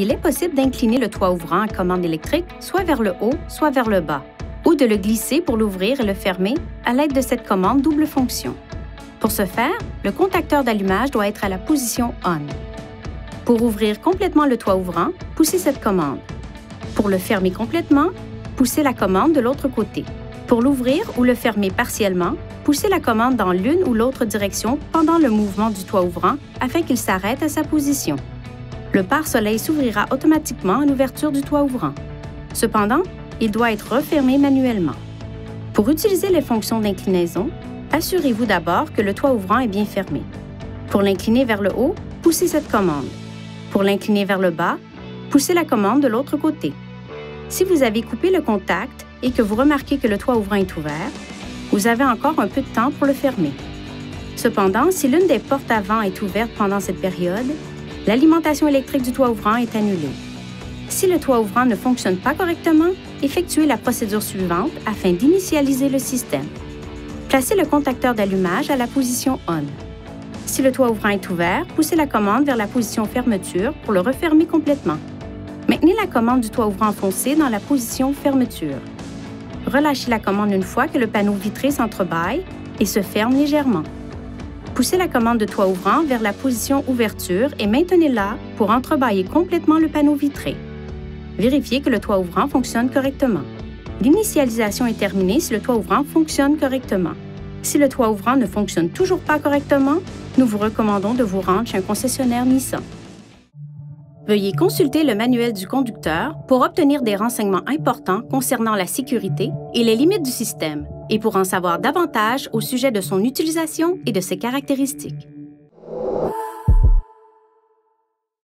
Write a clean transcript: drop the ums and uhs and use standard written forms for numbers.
il est possible d'incliner le toit ouvrant à commande électrique soit vers le haut, soit vers le bas, ou de le glisser pour l'ouvrir et le fermer à l'aide de cette commande double fonction. Pour ce faire, le contacteur d'allumage doit être à la position ON. Pour ouvrir complètement le toit ouvrant, poussez cette commande. Pour le fermer complètement, poussez la commande de l'autre côté. Pour l'ouvrir ou le fermer partiellement, poussez la commande dans l'une ou l'autre direction pendant le mouvement du toit ouvrant afin qu'il s'arrête à sa position. Le pare-soleil s'ouvrira automatiquement à l'ouverture du toit ouvrant. Cependant, il doit être refermé manuellement. Pour utiliser les fonctions d'inclinaison, assurez-vous d'abord que le toit ouvrant est bien fermé. Pour l'incliner vers le haut, poussez cette commande. Pour l'incliner vers le bas, poussez la commande de l'autre côté. Si vous avez coupé le contact et que vous remarquez que le toit ouvrant est ouvert, vous avez encore un peu de temps pour le fermer. Cependant, si l'une des portes avant est ouverte pendant cette période, l'alimentation électrique du toit ouvrant est annulée. Si le toit ouvrant ne fonctionne pas correctement, effectuez la procédure suivante afin d'initialiser le système. Placez le contacteur d'allumage à la position ON. Si le toit ouvrant est ouvert, poussez la commande vers la position fermeture pour le refermer complètement. Maintenez la commande du toit ouvrant foncé dans la position fermeture. Relâchez la commande une fois que le panneau vitré s'entrebâille et se ferme légèrement. Poussez la commande de toit ouvrant vers la position ouverture et maintenez-la pour entrebâiller complètement le panneau vitré. Vérifiez que le toit ouvrant fonctionne correctement. L'initialisation est terminée si le toit ouvrant fonctionne correctement. Si le toit ouvrant ne fonctionne toujours pas correctement, nous vous recommandons de vous rendre chez un concessionnaire Nissan. Veuillez consulter le manuel du conducteur pour obtenir des renseignements importants concernant la sécurité et les limites du système, et pour en savoir davantage au sujet de son utilisation et de ses caractéristiques.